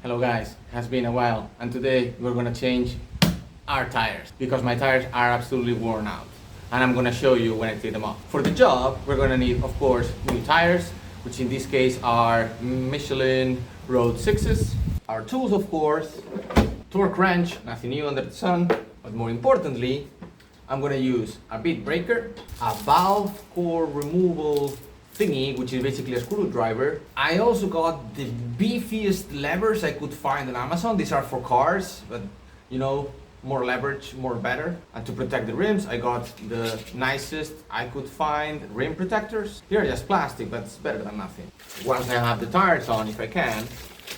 Hello guys, has been a while and today we're gonna change our tires because my tires are absolutely worn out and I'm gonna show you when I take them off. For the job we're gonna need of course new tires, which in this case are Michelin Road 6s. Our tools of course, torque wrench, nothing new under the sun, but more importantly I'm gonna use a bead breaker, a valve core removal thingy, which is basically a screwdriver. I also got the beefiest levers I could find on Amazon. These are for cars, but you know, more leverage, more better. And to protect the rims, I got the nicest I could find rim protectors. They're just plastic, but it's better than nothing. Once I have the tires on, if I can,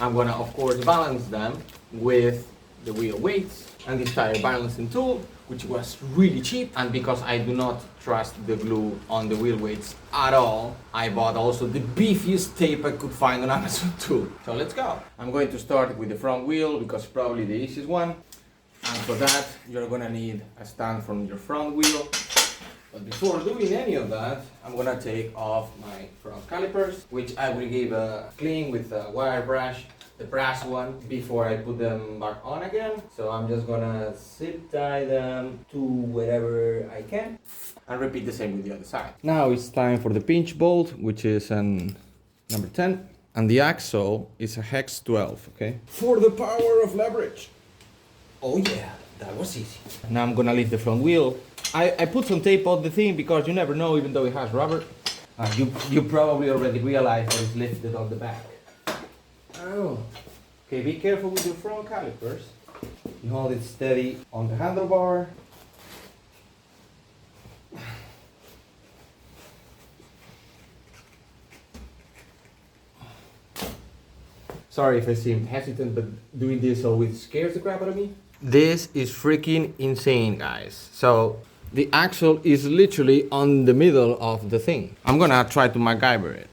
I'm gonna of course balance them with the wheel weights and this tire balancing tool, which was really cheap. And because I do not trust the glue on the wheel weights at all, I bought also the beefiest tape I could find on Amazon too. So let's go. I'm going to start with the front wheel because probably the easiest one. And for that, you're gonna need a stand from your front wheel. But before doing any of that, I'm gonna take off my front calipers, which I will give a clean with a wire brush, the brass one, before I put them back on again. So I'm just gonna zip tie them to wherever I can and repeat the same with the other side. Now it's time for the pinch bolt, which is an number 10, and the axle is a hex 12, okay? For the power of leverage. Oh yeah, that was easy. Now I'm gonna lift the front wheel. I put some tape on the thing because you never know, even though it has rubber. You probably already realized that it's lifted on the back. Oh. Okay, be careful with your front calipers. You hold it steady on the handlebar. Sorry if I seem hesitant, but doing this always scares the crap out of me. This is freaking insane, guys. So the axle is literally on the middle of the thing. I'm gonna try to MacGyver it.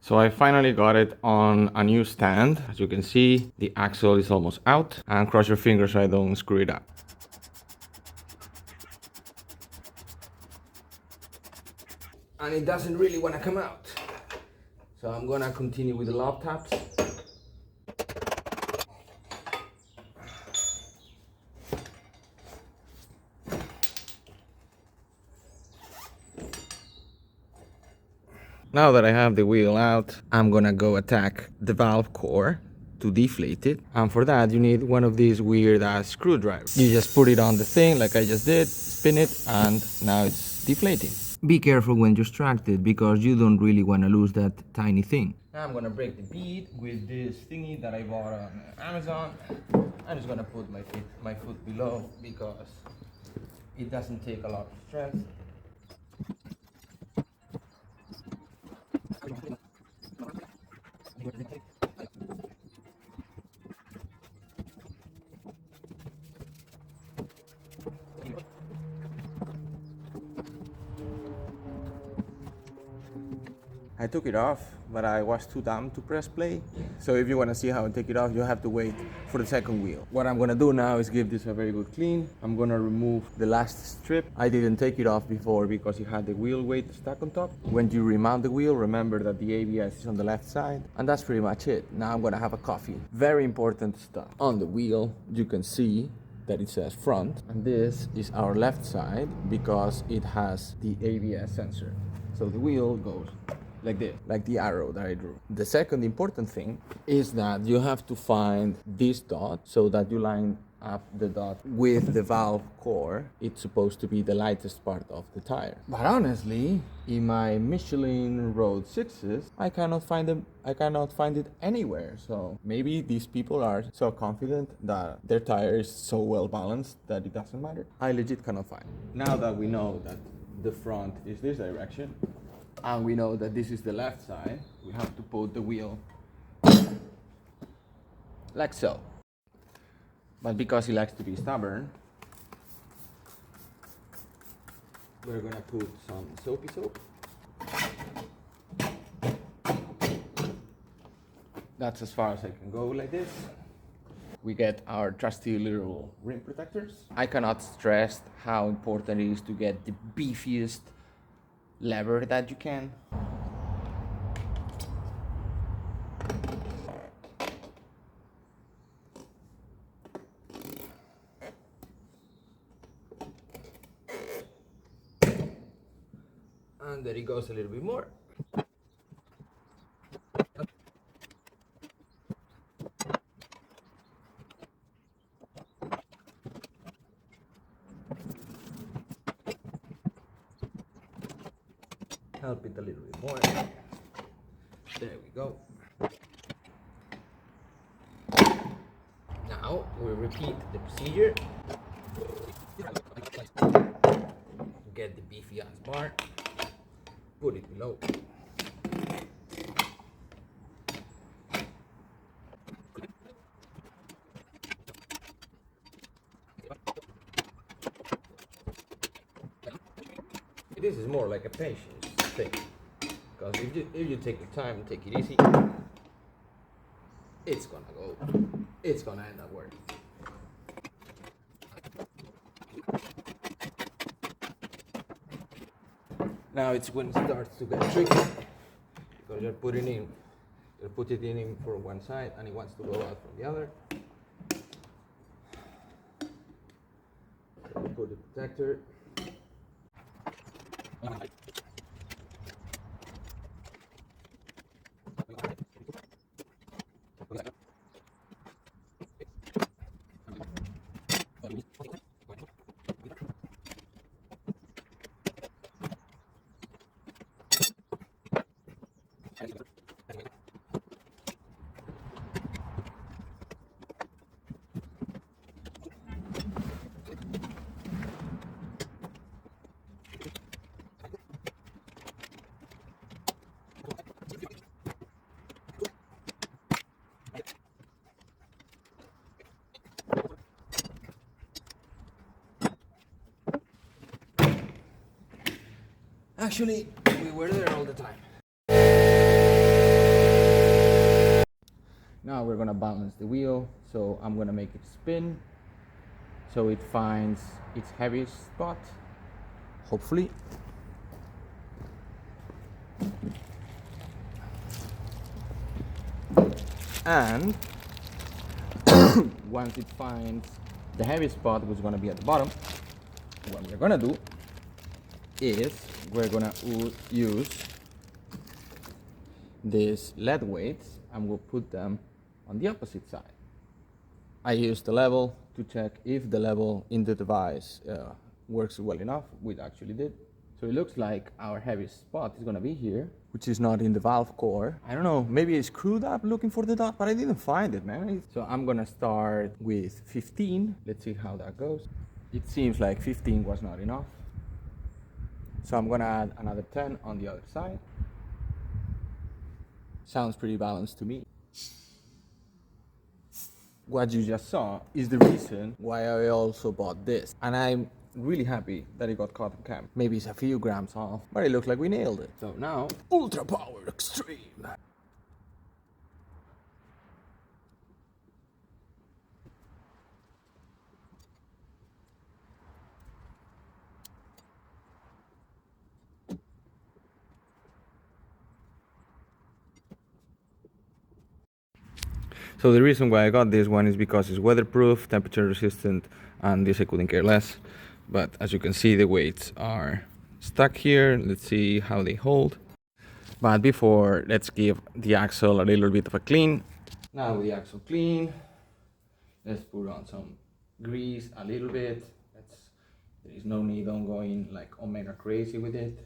So I finally got it on a new stand. As you can see, the axle is almost out, and cross your fingers so I don't screw it up. And it doesn't really want to come out. So I'm gonna continue with the lock taps. Now that I have the wheel out, I'm gonna go attack the valve core to deflate it. And for that, you need one of these weird ass screwdrivers. You just put it on the thing like I just did, spin it, and now it's deflating. Be careful when distracted because you don't really wanna lose that tiny thing. Now I'm gonna break the bead with this thingy that I bought on Amazon. I'm just gonna put my foot below because it doesn't take a lot of strength. I took it off, but I was too dumb to press play. So if you want to see how I take it off, you have to wait for the second wheel. What I'm going to do now is give this a very good clean. I'm going to remove the last strip. I didn't take it off before because it had the wheel weight stuck on top. When you remount the wheel, remember that the ABS is on the left side. And that's pretty much it. Now I'm going to have a coffee. Very important stuff. On the wheel, you can see that it says front. And this is our left side because it has the ABS sensor. So the wheel goes like this, like the arrow that I drew. The second important thing is that you have to find this dot so that you line up the dot with the valve core. It's supposed to be the lightest part of the tire. But honestly, in my Michelin Road 6s, I cannot find it anywhere. So maybe these people are so confident that their tire is so well balanced that it doesn't matter. I legit cannot find it. Now that we know that the front is this direction, and we know that this is the left side, we have to put the wheel like so. But because he likes to be stubborn, we're gonna put some soapy soap. That's as far as I can go like this. We get our trusty little rim protectors. I cannot stress how important it is to get the beefiest lever that you can. And there it goes a little bit more. Help it a little bit more. There we go. Now we repeat the procedure. Get the beefy ass bar, put it below. This is more like a patience thing, because if you take your time and take it easy, it's gonna end up working. Now it's when it starts to get tricky, because you're put it in for one side and it wants to go out from the other. So we put the protector. Actually, we were there all the time. Now we're gonna balance the wheel, so I'm gonna make it spin so it finds its heaviest spot, hopefully. And once it finds the heaviest spot, which is gonna be at the bottom, what we're gonna do is we're gonna use these lead weights and we'll put them on the opposite side. I used the level to check if the level in the device works well enough, which actually did. So it looks like our heaviest spot is gonna be here, which is not in the valve core. I don't know, maybe I screwed up looking for the dot, but I didn't find it, man. So I'm gonna start with 15. Let's see how that goes. It seems like 15 was not enough. So I'm gonna add another 10 on the other side. Sounds pretty balanced to me. What you just saw is the reason why I also bought this. And I'm really happy that it got caught on camera. Maybe it's a few grams off, but it looks like we nailed it. So now, Ultra Power Extreme. So the reason why I got this one is because it's weatherproof, temperature resistant, and this I couldn't care less. But as you can see, the weights are stuck here. Let's see how they hold. But before, let's give the axle a little bit of a clean. Now with the axle clean, let's put on some grease a little bit. There is no need on going like omega crazy with it.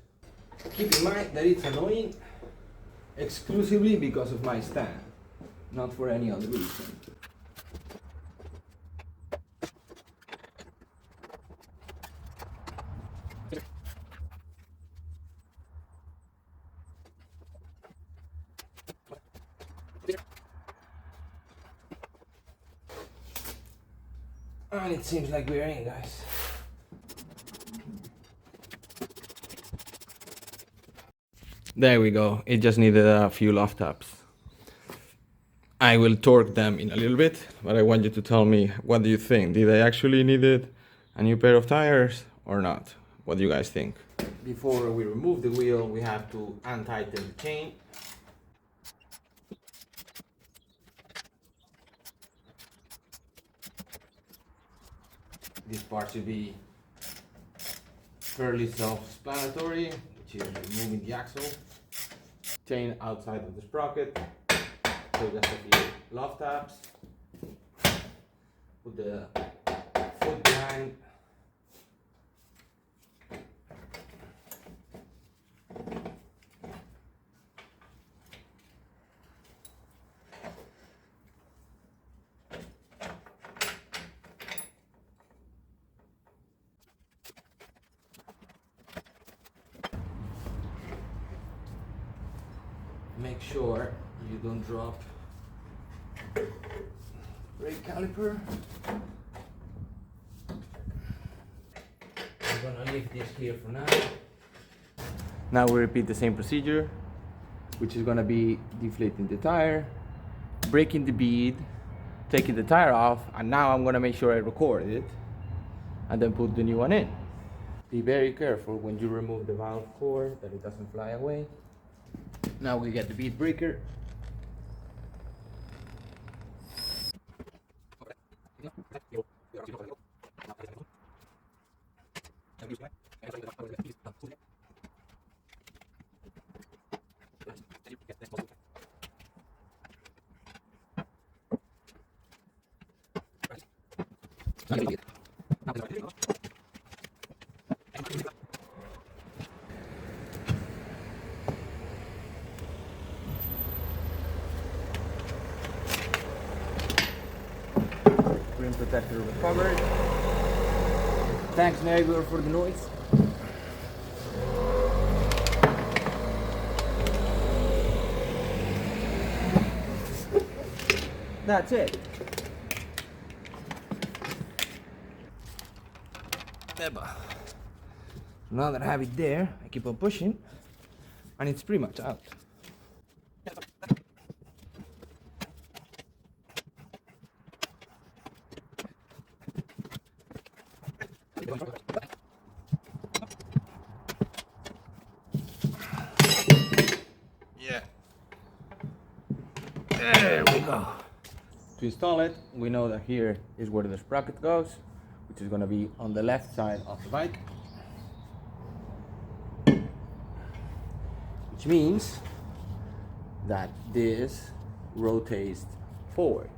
Keep in mind that it's annoying exclusively because of my stand, not for any other reason. And it seems like we're in, guys. There we go. It just needed a few love taps. I will torque them in a little bit, but I want you to tell me, what do you think? Did I actually needed a new pair of tires or not? What do you guys think? Before we remove the wheel, we have to untighten the chain. This part should be fairly self-explanatory. which is removing the axle. Chain outside of the sprocket. So just a few love taps. Put the foot behind. Make sure you don't drop brake caliper. I'm gonna leave this here for now. Now we repeat the same procedure, which is gonna be deflating the tire, breaking the bead, taking the tire off, and now I'm gonna make sure I record it and then put the new one in. Be very careful when you remove the valve core that it doesn't fly away. Now we get the bead breaker. Rim protector recovered. Thanks neighbor for the noise. That's it. Now that I have it there, I keep on pushing, and it's pretty much out. Yeah. There we go. To install it, we know that here is where the sprocket goes, which is going to be on the left side of the bike. Which means that this rotates forward.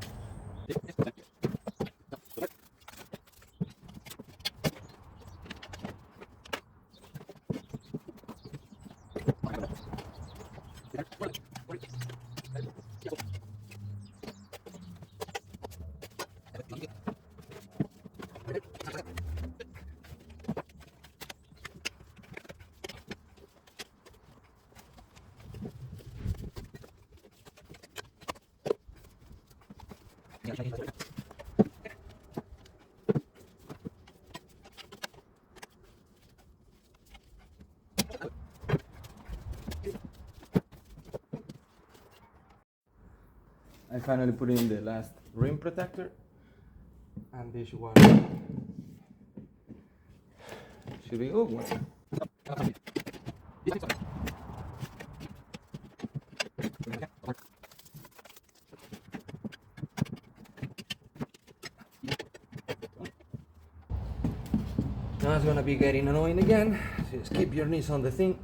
I finally put in the last rim protector, And this one. should be a good one. Now it's gonna be getting annoying again. So just keep your knees on the thing.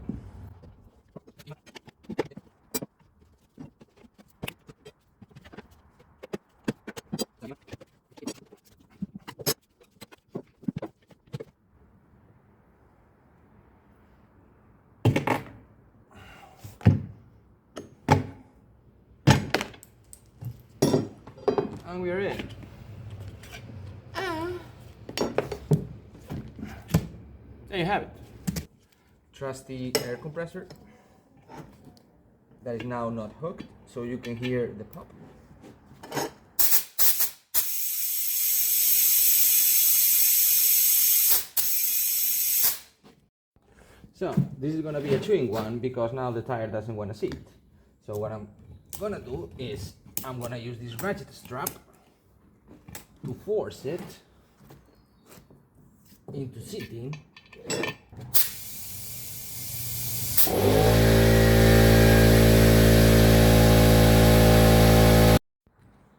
And we're in. There you have it. Trusty air compressor that is now not hooked, so you can hear the pop. So this is gonna be a chewing one because now the tire doesn't want to sit. So what I'm gonna do is I'm gonna use this ratchet strap to force it into sitting.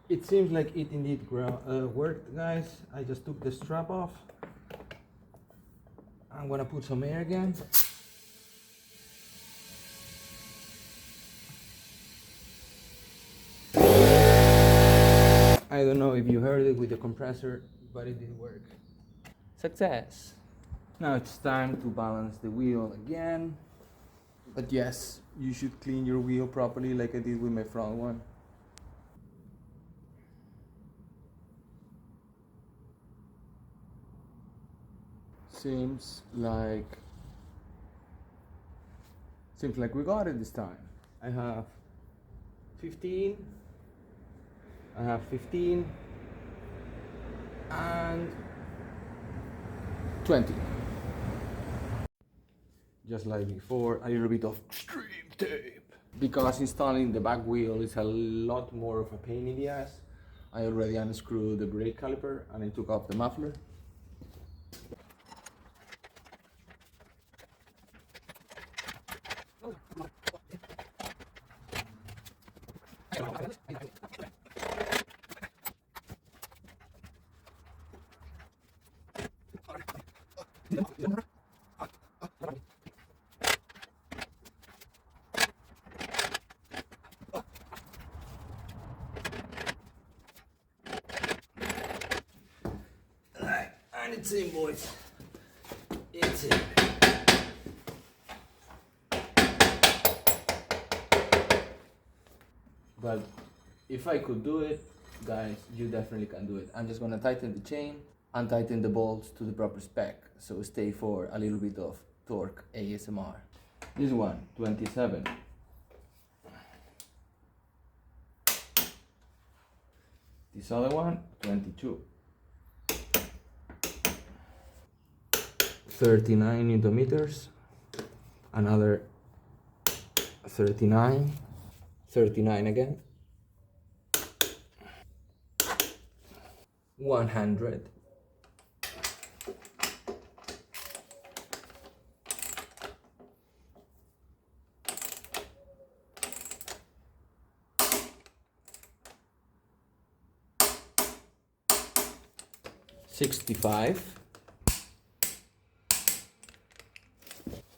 It seems like it indeed worked, guys. I just took the strap off. I'm gonna put some air again. started with the compressor, but it didn't work. Success! Now it's time to balance the wheel again. But yes, you should clean your wheel properly like I did with my front one. Seems like we got it this time. I have 15 and 20. Just like before, a little bit of extreme tape. Because installing the back wheel is a lot more of a pain in the ass, I already unscrewed the brake caliper and I took off the muffler. And it's in, boys. It's in. But if I could do it, guys, you definitely can do it. I'm just gonna tighten the chain and tighten the bolts to the proper spec, so stay for a little bit of torque ASMR. This one, 27. This other one, 22. 39 Newton meters. Another 39. 39 again. 100. $65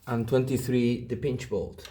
and 23 the pinch bolt.